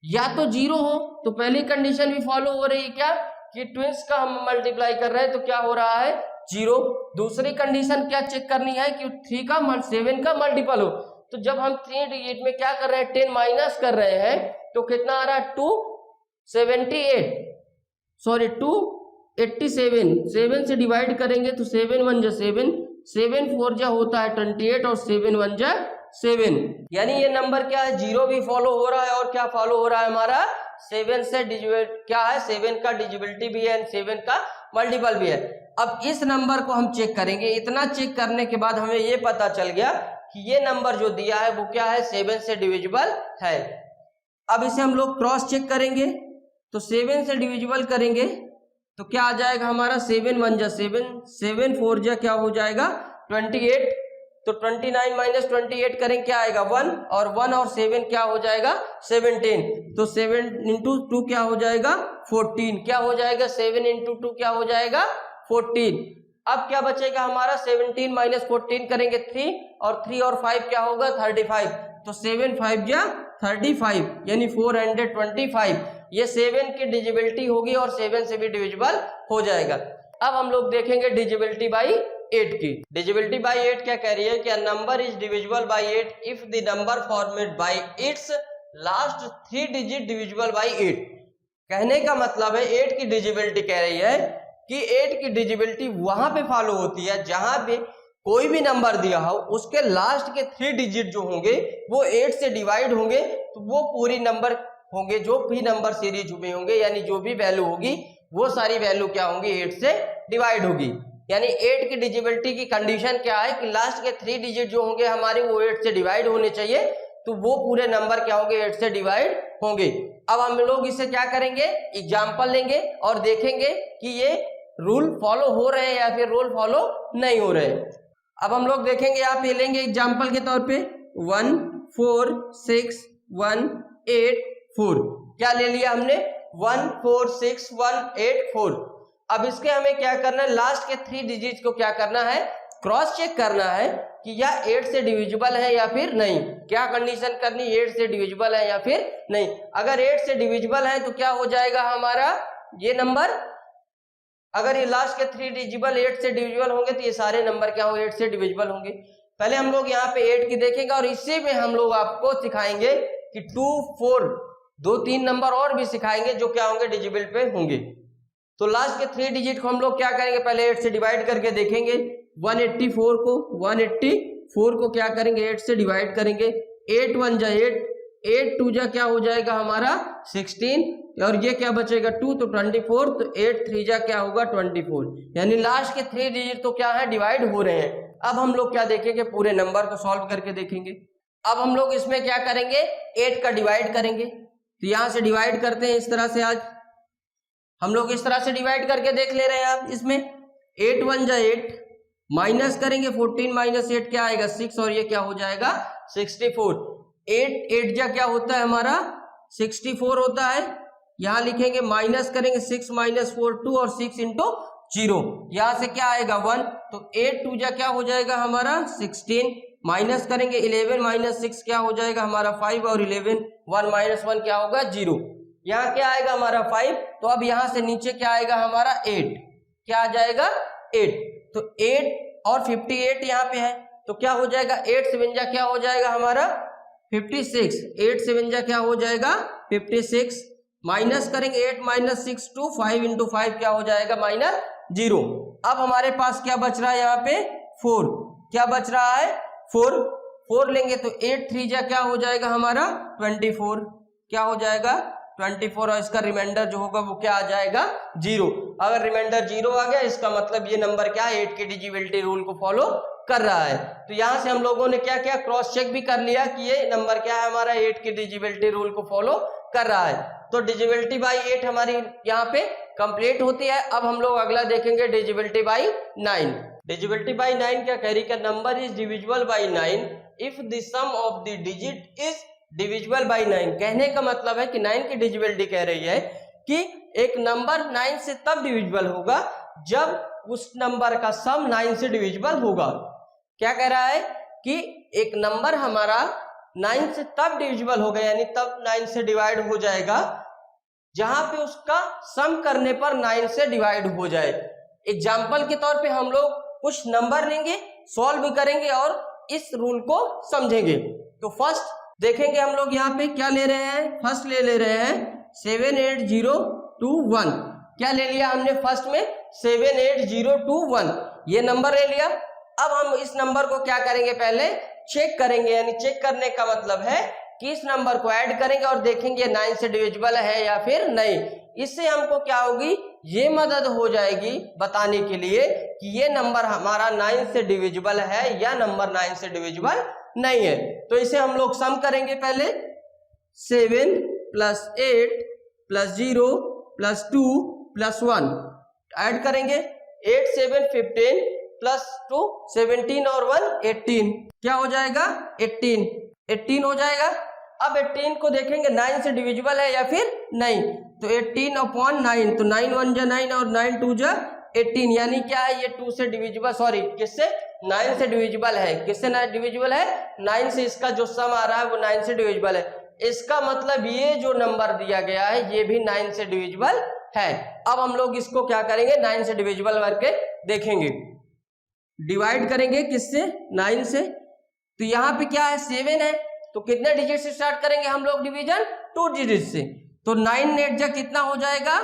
Speaker 1: या तो 0 हो तो पहली कंडीशन भी फॉलो हो रही है क्या कि ट्विंस का हम मल्टीप्लाई कर रहे हैं तो क्या हो रहा है 0। दूसरी कंडीशन क्या चेक करनी है कि 3 का 7 का मल्टीपल हो, तो जब हम 3 डिजिट में क्या कर रहे हैं 10 माइनस कर रहे हैं तो कितना आ रहा है 287, 7 से डिवाइड करेंगे तो 7 1 जा 7, 7 4 जा होता है 28 और 7 1 जा 7, यानी ये नंबर क्या है 0 भी फॉलो हो रहा है और क्या फॉलो हो रहा है हमारा 7 से डिविजिबल क्या है 7 का डिविजिबिलिटी भी है एंड 7 का मल्टीपल भी है। अब इस नंबर को हम चेक करेंगे, इतना चेक करने के बाद हमें ये पता चल गया कि ये नंबर जो दिया है वो क्या है, 7 से डिविजिबल है। अब इसे हम लोग क्रॉस चेक करेंगे, तो 7 से डिविजिबल करेंगे तो क्या आ जाएगा हमारा, 7 1 जा 7, 7 4 जा क्या हो जाएगा 28, तो 29 माइनस 28 करेंगे क्या आएगा 1, और 1 और 7 क्या हो जाएगा 17, तो 7 इंटू 2 क्या हो जाएगा 14, क्या हो जाएगा 7 इंटू 2 क्या हो जाएगा 14। अब क्या बचेगा हमारा, 17 माइनस 14 करेंगे 3, और 3 और 5 क्या होगा 35, तो 7 5 जा 35 यानी 425, ये 7 की डिजिबिलिटी होगी और 7 से भी डिविजिबल हो जाएगा। अब हम लोग देखेंगे डिजिबिलिटी बाई 8 की। डिजिबिलिटी बाई 8 क्या कह रही है कि a number is divisible by 8 if the number format by its last 3 digit divisible by 8। कहने का मतलब है 8 की डिजिबिलिटी कह रही है कि 8 की डिजिबिलिटी वहां पे फॉलो होती है जहां पे कोई भी नंबर दिया हो उसके लास्ट के 3 डिजिट जो होंगे वो 8 से डिवाइड होंगे, तो वो पूरी नंबर होंगे, जो भी नंबर सीरीज में होंगे यानी जो भी वैल्यू होगी वो सारी वैल्यू क्या होंगी 8 से डिवाइड होगी। यानी 8 की डिजिबिलिटी की कंडीशन क्या है कि लास्ट के 3 डिजिट जो होंगे हमारे वो 8 से डिवाइड होने चाहिए, तो वो पूरे नंबर क्या होंगे 8 से डिवाइड होंगे। अब हम लोग इसे क्या करेंगे, एग्जाम्पल लेंगे और देखेंगे कि ये रूल फॉलो हो रहे हैं या फिर रूल फॉलो नहीं हो रहे हैं। अब हम लोग देखेंगे, यहाँ पे लेंगे एग्जाम्पल के तौर पे 1 4 6 1 8 4, क्या ले लिया हमने 1 4 6 1 8 4। अब इसके हमें क्या करना है, लास्ट के 3 डिजिट को क्या करना है, क्रॉस चेक करना है कि यह 8 से डिविजिबल है या फिर नहीं। क्या कंडीशन करनी, 8 से डिविजिबल है या फिर नहीं। अगर 8 से डिविजिबल है तो क्या हो जाएगा हमारा ये नंबर, अगर ये लास्ट के 3 डिजिबल 8 से डिविजिबल होंगे तो ये सारे नंबर क्या होंगे 8 से डिविजिबल होंगे। पहले हम लोग यहाँ पे 8 की देखेंगे और इसी में हम लोग आपको सिखाएंगे कि 2 4 2-3 नंबर और भी सिखाएंगे जो क्या होंगे डिजिबल पे होंगे। तो लास्ट के 3 डिजिट को हम लोग क्या करेंगे, पहले 8 से डिवाइड करके देखेंगे। 184 को क्या करेंगे 8 से डिवाइड करेंगे, 8 1 जा 8, 8 2 जा क्या हो जाएगा हमारा 16, और ये क्या बचेगा 2 तो 24, तो 8 3 जा क्या होगा 24, यानी लास्ट के 3 डिजिट तो क्या है डिवाइड हो रहे हैं। अब हम लोग क्या देखेंगे, पूरे नंबर को सॉल्व करके देखेंगे। अब हम लोग इसमें क्या करेंगे 8 का डिवाइड करेंगे, तो यहां से डिवाइड करते हैं इस तरह से। आज हम लोग इस तरह से डिवाइड करके देख ले रहे हैं। आप इसमें 8 1 जा 8, माइनस करेंगे 14 माइनस 8 क्या आएगा 6, और ये क्या हो जाएगा 64। 8 8 जा क्या होता है हमारा 64 होता है। यहां लिखेंगे माइनस करेंगे 6 माइनस 4 2, और 6 इंटू 0, यहां से क्या आएगा 1, तो 8 2 जा क्या हो जाएगा हमारा 16, माइनस करेंगे 11 माइनस 6 क्या हो जाएगा हमारा 5, और 11 1 माइनस 1 क्या होगा 0, यहाँ क्या आएगा हमारा 5। तो अब यहां से नीचे क्या आएगा हमारा 8, क्या आ जाएगा 8, तो 8 और 58 यहाँ पे है, तो क्या हो जाएगा 8 7 जा क्या हो जाएगा हमारा 56, 8 7 जा क्या हो जाएगा 56, माइनस करेंगे 8 माइनस 6 2, 5 इंटू 5 क्या हो जाएगा माइनस 0। अब हमारे पास क्या बच रहा है यहाँ पे 4, क्या बच रहा है 4 लेंगे तो 8 3 जा क्या हो जाएगा हमारा 24, क्या हो जाएगा 24, और इसका रिमाइंडर जो होगा वो क्या आ जाएगा 0। अगर रिमाइंडर 0 आ गया इसका मतलब ये नंबर क्या है 8 की डिजिबिलिटी रूल को फॉलो कर रहा है। तो यहाँ से हम लोगों ने क्या किया, क्रॉस चेक भी कर लिया कि ये नंबर क्या है हमारा 8 की डिजिबिलिटी रूल को फॉलो कर रहा है। तो डिजिबिलिटी बाई 8 हमारी यहाँ पे कंप्लीट होती है। अब हम लोग अगला देखेंगे डिजिबिलिटी बाई 9। डिजिबिलिटी बाई 9 क्या कह रही है, number is divisible by 9 if the sum of the digit is divisible by 9। कहने का मतलब है कि 9 की डिजिबिलिटी कह रही है कि एक नंबर 9 से तब डिविजिबल होगा जब उस नंबर का सम 9 से डिविजिबल होगा। क्या कह रहा है कि एक नंबर हमारा 9 से तब डिविजिबल होगा, यानी तब 9 से डिवाइड हो जाएगा जहां पे उसका सम करने पर 9 से डिवाइड हो जाए। एग्जाम्पल के तौर पे हम लोग कुछ नंबर लेंगे, सॉल्व करेंगे और इस रूल को समझेंगे। तो फर्स्ट देखेंगे हम लोग यहाँ पे क्या ले रहे हैं, फर्स्ट ले रहे हैं 78021। क्या ले लिया हमने फर्स्ट में 78021, ये नंबर ले लिया। अब हम इस नंबर को क्या करेंगे, पहले चेक करेंगे, यानी चेक करने का मतलब है कि इस नंबर को ऐड करेंगे और देखेंगे 9 से डिविजिबल है या फिर नहीं। इससे हमको क्या होगी, ये मदद हो जाएगी बताने के लिए कि ये नंबर हमारा 9 से डिविजिबल है या नंबर 9 से डिविजिबल नहीं है। तो इसे हम लोग सम करेंगे पहले, 7 + 8 + 0 + 2 + 1 ऐड करेंगे। 8 7 15 + 2 17 और 1 18, क्या हो जाएगा 18 हो जाएगा। अब 18 को देखेंगे 9 से डिविजिबल है या फिर नहीं, तो 18/9, तो 9 1 जा 9 और 9 2 जा 18, यानी क्या है ये 2 से डिविजिबल, सॉरी किससे 9 से डिविजिबल है। किससे डिविजिबल है 9 से, इसका जो सम आ रहा है वो 9 से डिविजिबल है। इसका मतलब ये जो नंबर दिया गया है ये भी 9 से डिविजिबल है। अब हम लोग इसको क्या करेंगे 9 से डिविजिबल करके देखेंगे। डिवाइड करेंगे किससे 9 से, तो यहाँ पे क्या है 7 है, तो कितने डिजिट से स्टार्ट करेंगे हम लोग डिवीजन 2 डिजिट से। तो 9 8 जा कितना हो जाएगा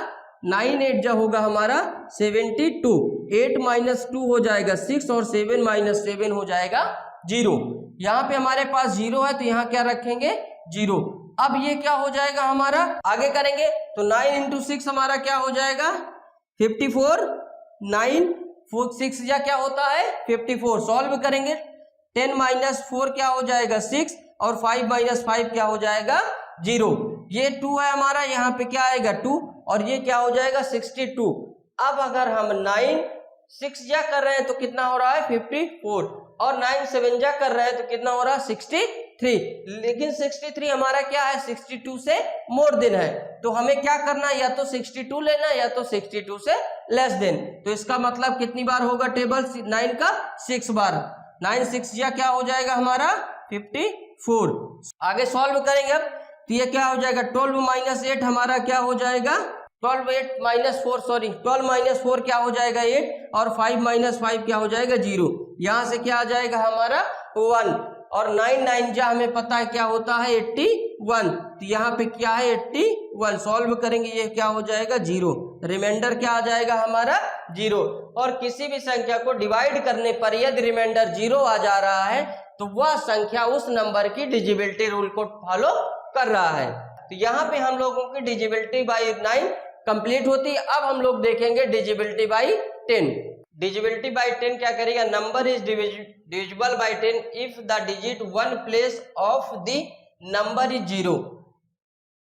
Speaker 1: 9 8 जा होगा हमारा 72, 8 - 2 हो जाएगा 6 और 7 - 7 हो जाएगा 0। यहाँ पे हमारे पास 0 है तो यहाँ क्या रखेंगे 0। अब ये क्या हो जाएगा हमारा, आगे करेंगे तो 9 × 6 हमारा क्या हो जाएगा 54, 9 4 6 या क्या होता है 54। सॉल्व करेंगे 10 - 4 क्या हो जाएगा 6 और 5 - 5 क्या हो जाएगा 0। ये 2 है हमारा, यहाँ पे क्या आएगा 2 और ये क्या हो जाएगा 62। अब अगर हम 9 6 जा कर रहे हैं तो कितना हो रहा है 54 और 9 7 जा कर रहे हैं तो कितना हो रहा है 63, लेकिन 63 हमारा क्या है 62 से मोर देन है। तो हमें क्या करना है, या तो 62 लेना या तो 62 से लेस देन। तो इसका मतलब कितनी बार होगा टेबल 9 का 6 बार, 9 6 या क्या हो जाएगा हमारा 54। आगे सॉल्व करेंगे अब, तो ये क्या हो जाएगा 12 - 8 हमारा क्या हो जाएगा 12 - 4 सॉरी 12 - 4 क्या हो जाएगा 8 और 5 - 5 क्या हो जाएगा 0। यहाँ से क्या आ जाएगा हमारा 1 और 9 9 जा हमें पता है क्या होता है 81, तो यहाँ पे क्या है 81। सॉल्व करेंगे ये क्या हो जाएगा 0, रिमाइंडर क्या आ जाएगा हमारा 0। और किसी भी संख्या को डिवाइड करने पर यदि रिमाइंडर 0 आ जा रहा है तो वह संख्या उस नंबर की डिजिबिलिटी रूल को फॉलो कर रहा है। तो यहाँ पे हम लोगों की डिजिबिलिटी बाई 9 कंप्लीट होती है। अब हम लोग देखेंगे डिजिबिलिटी बाई 10। डिजिबिलिटी बाई 10 क्या करेगा, number is divisible by 10 if the digit 1 place of the number is 0।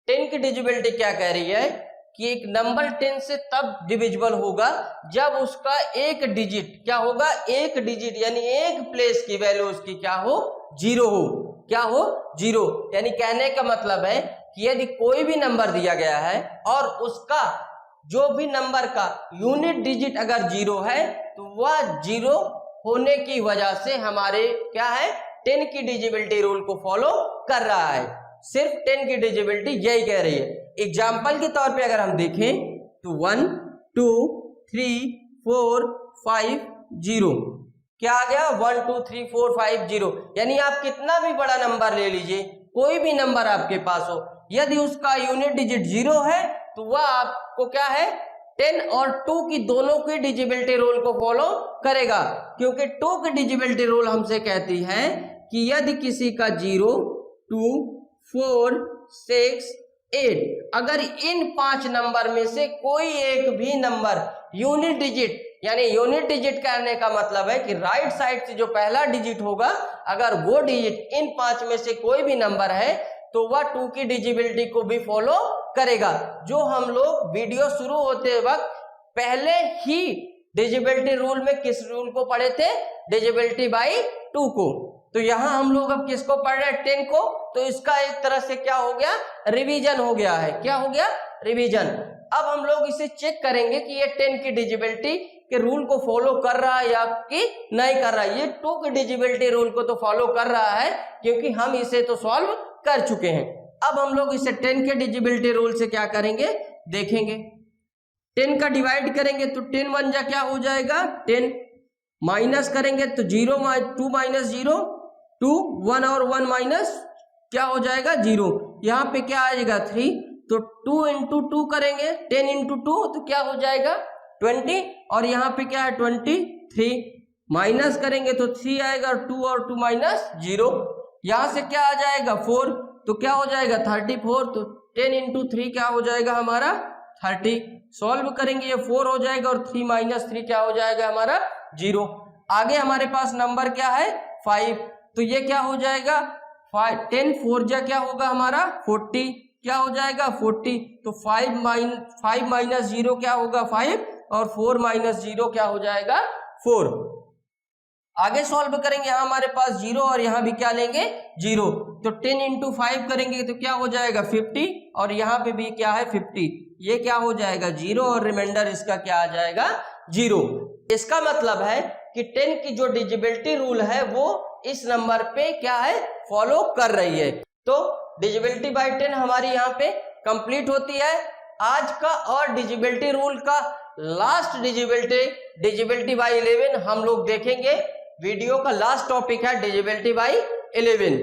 Speaker 1: 10 की डिजिबिलिटी क्या कह रही है कि एक नंबर 10 से तब डिविजिबल होगा जब उसका एक डिजिट क्या होगा, एक डिजिट यानी एक प्लेस की वैल्यू उसकी क्या हो 0 हो। क्या हो 0, यानी कहने का मतलब है कि यदि कोई भी नंबर दिया गया है और उसका जो भी नंबर का यूनिट डिजिट अगर 0 है तो वह 0 होने की वजह से हमारे क्या है 10 की डिजिबिलिटी रूल को फॉलो कर रहा है। सिर्फ 10 की डिजिबिलिटी यही कह रही है। एग्जाम्पल के तौर पे अगर हम देखें तो 1 2 3 4 5 0 क्या आ गया 1 2 3 4 5 0, यानी आप कितना भी बड़ा नंबर ले लीजिए, कोई भी नंबर आपके पास हो, यदि उसका यूनिट डिजिट 0 है तो वह आपको क्या है 10 और 2 की दोनों की डिजिबिलिटी रूल को फॉलो करेगा, क्योंकि 2 की डिजिबिलिटी रूल हमसे कहती है कि यदि किसी का 0 2 4 6 8 अगर इन 5 नंबर में से कोई एक भी नंबर यूनिट डिजिट, यानी यूनिट डिजिट कहने का मतलब है कि राइट साइड से जो पहला डिजिट होगा अगर वो डिजिट इन 5 में से कोई भी नंबर है तो वह 2 की डिजिबिलिटी को भी फॉलो करेगा। जो हम लोग वीडियो शुरू होते वक्त पहले ही डिजिबिलिटी रूल में किस रूल को पढ़े थे, डिजिबिलिटी बाई 2 को। तो यहां हम लोग अब किसको पढ़ रहे हैं 10 को, तो इसका एक तरह से क्या हो गया रिवीजन हो गया है। क्या हो गया रिवीजन। अब हम लोग इसे चेक करेंगे कि ये 10 की डिजिबिलिटी के रूल को फॉलो कर रहा है या कि नहीं कर रहा है। ये 2 की डिजिबिलिटी रूल को तो फॉलो कर रहा है क्योंकि हम इसे तो सॉल्व कर चुके हैं। अब हम लोग इसे 10 के डिजिबिलिटी रूल से क्या करेंगे देखेंगे। 10 का डिवाइड करेंगे तो 10 1 जा क्या हो जाएगा 10, माइनस करेंगे तो 0 2 - 0 2 1 और 1 माइनस क्या हो जाएगा 0। यहाँ पे क्या आएगा 3, तो 2 × 2 करेंगे 10 × 2 तो क्या हो जाएगा 20 और यहाँ पे क्या है 23, माइनस करेंगे तो 3 आएगा 2 और 2 माइनस 0। यहाँ से क्या आ जाएगा 4 तो क्या हो जाएगा 34, तो 10 × 3 क्या हो जाएगा हमारा 30। सॉल्व करेंगे ये 4 हो जाएगा और 3 - 3 क्या हो जाएगा हमारा 0। आगे हमारे पास नंबर क्या है 5, तो ये क्या हो जाएगा 10 4 जा क्या होगा हमारा 40, क्या हो जाएगा 40। तो 5 माइनस 0 क्या होगा 5 और 4 माइनस 0 क्या हो जाएगा 4। आगे सॉल्व करेंगे, यहाँ हमारे पास 0 और यहाँ भी क्या लेंगे 0, तो 10 इंटू 5 करेंगे तो क्या हो जाएगा 50 और यहाँ पे भी क्या है 50, ये क्या हो जाएगा 0 और रिमाइंडर इसका क्या आ जाएगा 0। इसका मतलब है कि 10 की जो डिजिबिलिटी रूल है वो इस नंबर पे क्या है फॉलो कर रही है। तो डिजिबिलिटी बाय 10 हमारी यहाँ पे कंप्लीट होती है। आज का और डिजिबिलिटी रूल का लास्ट डिजिबिलिटी बाय 11 हम लोग देखेंगे। वीडियो का लास्ट टॉपिक है डिजिबिलिटी बाय 11।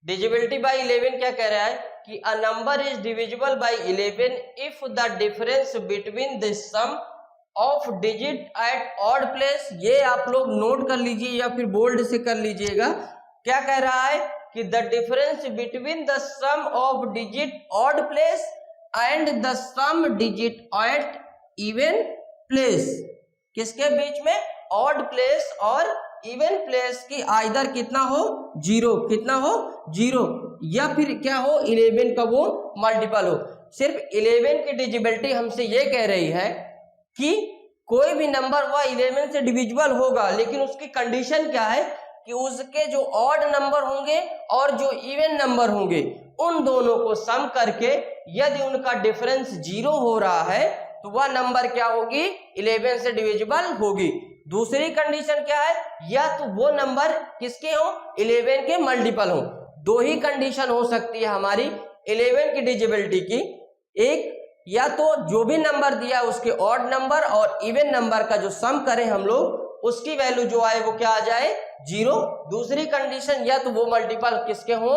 Speaker 1: डिजिबिलिटी बाय 11 क्या कह रहा है कि a number is divisible by 11 if the difference between the sum of digit at odd place. ये आप लोग नोट कर लीजिए या फिर बोल्ड से कर लीजिएगा। क्या कह रहा है कि the difference between the sum of digit odd place and the sum digit at even place, किसके बीच में ऑड प्लेस और इवन प्लेस की आइदर कितना हो 0, कितना हो 0 या फिर क्या हो 11 का वो मल्टीपल हो। सिर्फ 11 की डिजिबिलिटी हमसे ये कह रही है कि कोई भी नंबर वह 11 से डिविजिबल होगा, लेकिन उसकी कंडीशन क्या है कि उसके जो ऑड नंबर होंगे और जो इवन नंबर होंगे उन दोनों को सम करके यदि उनका डिफरेंस 0 हो रहा है तो वह नंबर क्या होगी 11 से डिविजिबल होगी। दूसरी कंडीशन क्या है, या तो वो नंबर किसके हो 11 के मल्टीपल हो। दो ही कंडीशन हो सकती है हमारी 11 की डिजिबिलिटी की, एक या तो जो भी नंबर दिया उसके ऑड नंबर और इवन नंबर का जो सम करें हम लोग उसकी वैल्यू जो आए वो क्या आ जाए 0। दूसरी कंडीशन या तो वो मल्टीपल किसके हो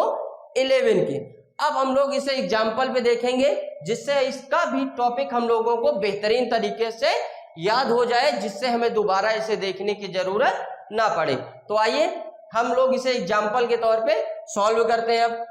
Speaker 1: 11 के। अब हम लोग इसे एग्जाम्पल पे देखेंगे जिससे इसका भी टॉपिक हम लोगों को बेहतरीन तरीके से याद हो जाए, जिससे हमें दोबारा इसे देखने की जरूरत ना पड़े। तो आइए हम लोग इसे एग्जाम्पल के तौर पे सॉल्व करते हैं। अब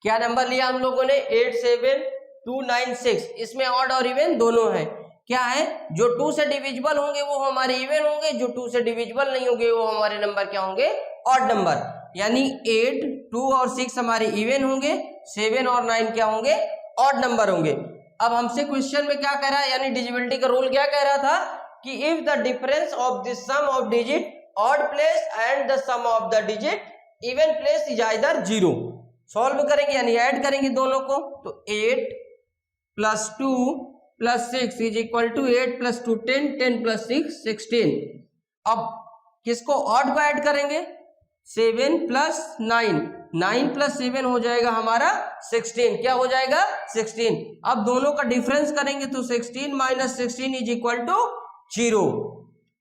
Speaker 1: क्या नंबर लिया हम लोगों ने 87296, इसमें ऑड और इवन दोनों है। क्या है जो 2 से डिविजिबल होंगे वो हमारे इवन होंगे, जो 2 से डिविजिबल नहीं होंगे वो हमारे नंबर क्या होंगे ऑड नंबर। यानी 8 2 और 6 हमारे इवन होंगे, 7 और 9 क्या होंगे ऑड नंबर होंगे। अब हमसे क्वेश्चन में क्या कह रहा है, यानी डिजिबिलिटी का रूल क्या कह रहा था कि if the difference of the sum of digit odd place and the sum of the digit even place is either 0। Solve करेंगे यानी ऐड करेंगे दोनों को, तो 8 + 2 + 6 इज इक्वल टू 8 + 2 10, 10 + 6 16। अब किसको ऑड को ऐड करेंगे 7 + 9, 9 + 7 हो जाएगा हमारा 16, क्या हो जाएगा 16। अब दोनों का डिफरेंस करेंगे तो 16 - 16 इज इक्वल टू 0।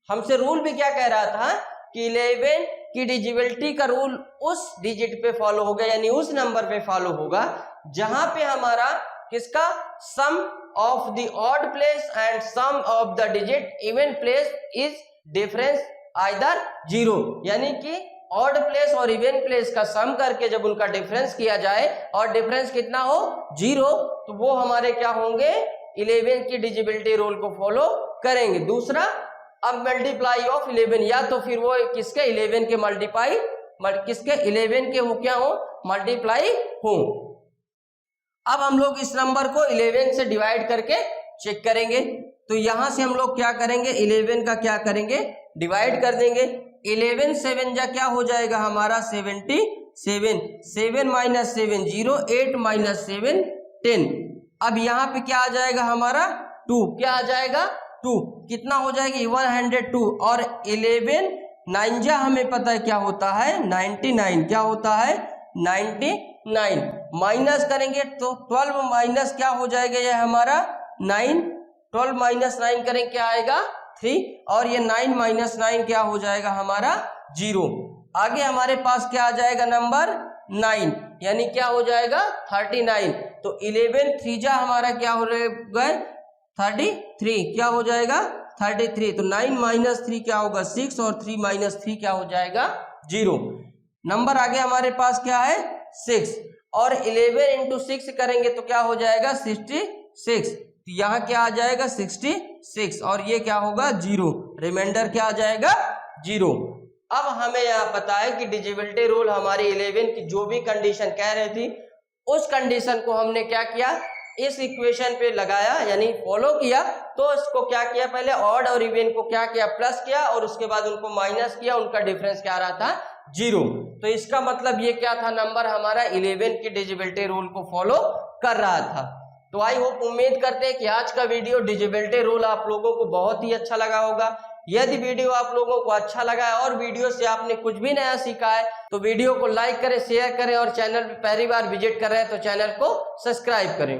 Speaker 1: हमसे रूल भी क्या कह रहा था कि 11 की डिजिबिलिटी का रूल उस डिजिट पे फॉलो होगा, यानी उस नंबर पे फॉलो होगा जहां पे हमारा किसका sum of the odd place and sum of the digit even place is difference either 0। यानी कि ऑड प्लेस और इवन प्लेस का सम करके जब उनका डिफरेंस किया जाए और डिफरेंस कितना हो 0, तो वो हमारे क्या होंगे 11 की डिजिबिलिटी रूल को फॉलो करेंगे। दूसरा, अब मल्टीप्लाई ऑफ 11, या तो फिर वो किसके 11 के मल्टीप्लाई किसके 11 के वो क्या हो मल्टीप्लाई हो। अब हम लोग इस नंबर को 11 से डिवाइड करके चेक करेंगे, तो यहां से हम लोग क्या करेंगे 11 का क्या करेंगे डिवाइड कर देंगे। 11 7 जा क्या हो जाएगा हमारा 77, 7 - 7 0, 8 - 7 10। अब यहाँ पे क्या आ जाएगा हमारा 2, क्या आ जाएगा 2, कितना हो जाएगा 102 और 11 9 जा हमें पता है क्या होता है 99, क्या होता है 99। माइनस करेंगे तो 12 माइनस क्या हो जाएगा ये हमारा 9, 12 - 9 करें क्या आएगा 3 और ये 9 - 9 क्या हो जाएगा हमारा 0। आगे हमारे पास क्या आ जाएगा नंबर 9, यानी क्या हो जाएगा 39। तो 11 3 जा हमारा क्या हो गए 33, क्या हो जाएगा 33। तो 9 - 3 क्या होगा 6 और 3 - 3 क्या हो जाएगा 0। नंबर आगे हमारे पास क्या है 6 और 11 × 6 करेंगे तो क्या हो जाएगा 66। तो यहाँ क्या आ जाएगा 66 और ये क्या होगा 0, रिमाइंडर क्या आ जाएगा 0। अब हमें यहाँ पता है कि डिजिबिलिटी रूल हमारी 11 की जो भी कंडीशन कह रही थी उस कंडीशन को हमने क्या किया, इस इक्वेशन पे लगाया यानी फॉलो किया। तो इसको क्या किया, पहले ऑड और इवन को क्या किया, प्लस किया और उसके बाद उनको माइनस किया, उनका डिफरेंस क्या रहा था, 0। तो इसका मतलब ये क्या था, नंबर हमारा 11 की डिजिबिलिटी रूल को फॉलो कर रहा था। तो आई होप, उम्मीद करते हैं कि आज का वीडियो डिजिबिलिटी रूल आप लोगों को बहुत ही अच्छा लगा होगा। यदि वीडियो आप लोगों को अच्छा लगा है और वीडियो से आपने कुछ भी नया सीखा है तो वीडियो को लाइक करें, शेयर करें और चैनल पे पहली बार विजिट कर रहे हैं तो चैनल को सब्सक्राइब करें।